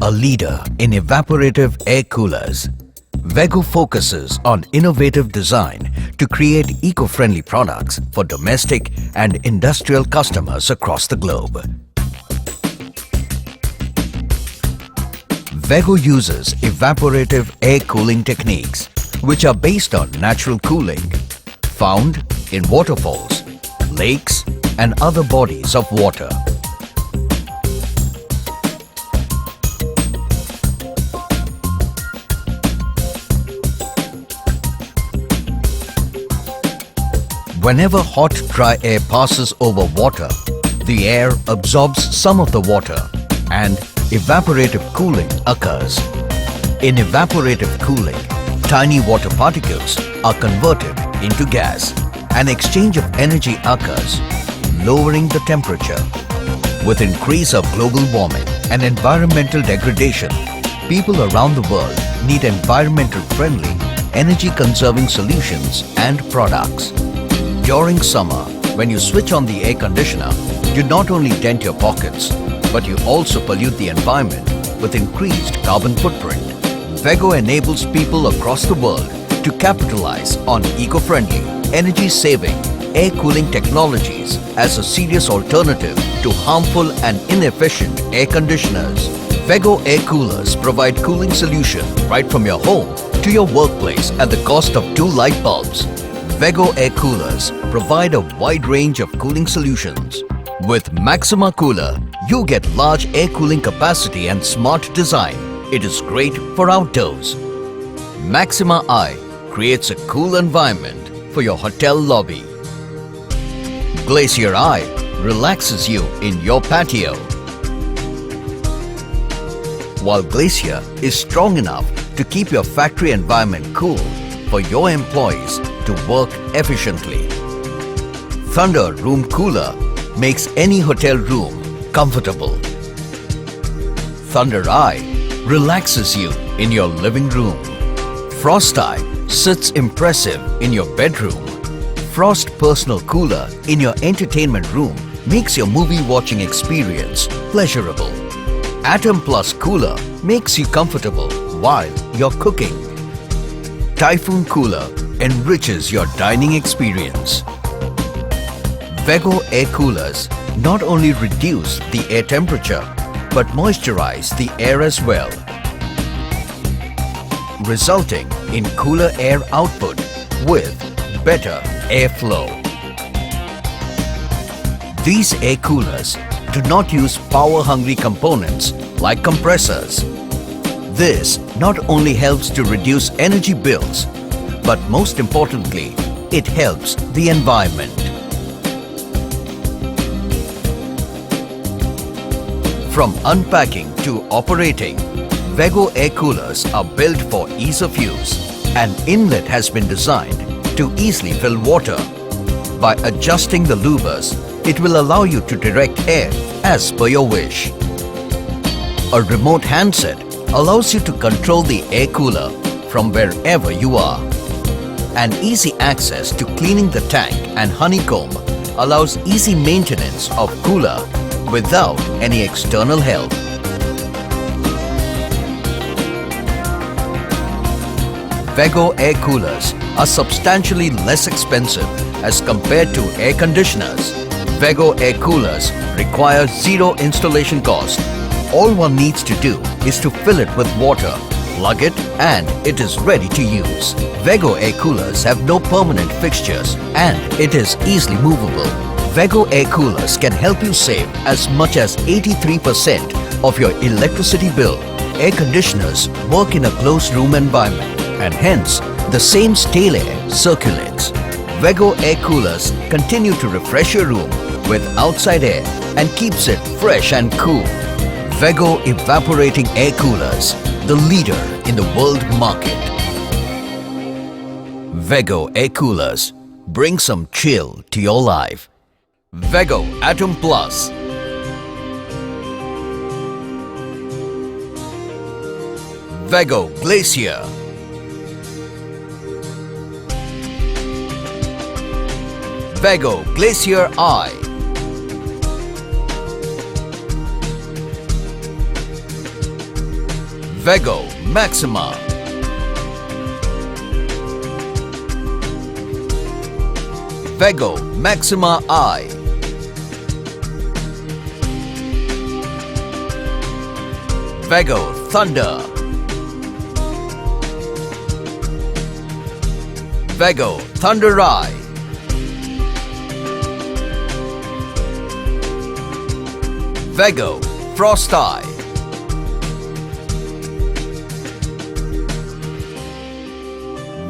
a leader in evaporative air coolers. Vego focuses on innovative design to create eco-friendly products for domestic and industrial customers across the globe. Vego uses evaporative air cooling techniques which are based on natural cooling found in waterfalls, lakes and other bodies of water. Whenever hot, dry air passes over water, the air absorbs some of the water and evaporative cooling occurs. In evaporative cooling, tiny water particles are converted into gas. An exchange of energy occurs, lowering the temperature. With increase of global warming and environmental degradation, people around the world need environmental friendly, energy conserving solutions and products. During summer, when you switch on the air conditioner, you not only dent your pockets, but you also pollute the environment with increased carbon footprint. Vego enables people across the world to capitalize on eco-friendly, energy-saving air cooling technologies as a serious alternative to harmful and inefficient air conditioners. Vego air coolers provide cooling solution right from your home to your workplace at the cost of 2 light bulbs. Vego air coolers provide a wide range of cooling solutions. With MASSIMA cooler, you get large air cooling capacity and smart design. It is great for outdoors. MASSIMA I creates a cool environment for your hotel lobby. GLACIER I relaxes you in your patio. While GLACIER is strong enough to keep your factory environment cool for your employees to work efficiently. Thunder Room Cooler makes any hotel room comfortable. Thunder Eye relaxes you in your living room. Frost Eye sits impressive in your bedroom. Frost Personal Cooler in your entertainment room makes your movie watching experience pleasurable. Atom Plus Cooler makes you comfortable while you're cooking. TYPHOON Cooler enriches your dining experience. Vego air coolers not only reduce the air temperature but moisturize the air as well, resulting in cooler air output with better airflow. These air coolers do not use power-hungry components like compressors. This not only helps to reduce energy bills, but most importantly, it helps the environment. From unpacking to operating, Vego air coolers are built for ease of use. An inlet has been designed to easily fill water. By adjusting the louvers, it will allow you to direct air as per your wish. A remote handset allows you to control the air cooler from wherever you are. And easy access to cleaning the tank and honeycomb allows easy maintenance of cooler without any external help. Vego air coolers are substantially less expensive as compared to air conditioners. Vego air coolers require zero installation cost. All one needs to do is to fill it with water, plug it, and it is ready to use. Vego air coolers have no permanent fixtures and it is easily movable. Vego air coolers can help you save as much as 83% of your electricity bill. Air conditioners work in a closed room environment and hence the same stale air circulates. Vego air coolers continue to refresh your room with outside air and keeps it fresh and cool. Vego evaporating air coolers, the leader in the world market. Vego air coolers, bring some chill to your life. Vego Atom Plus. Vego GLACIER. Vego GLACIER I. Vego MASSIMA. Vego MASSIMA I. Vego Thunder. Vego Thunder I. Vego Frost I.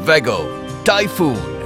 Vego TYPHOON.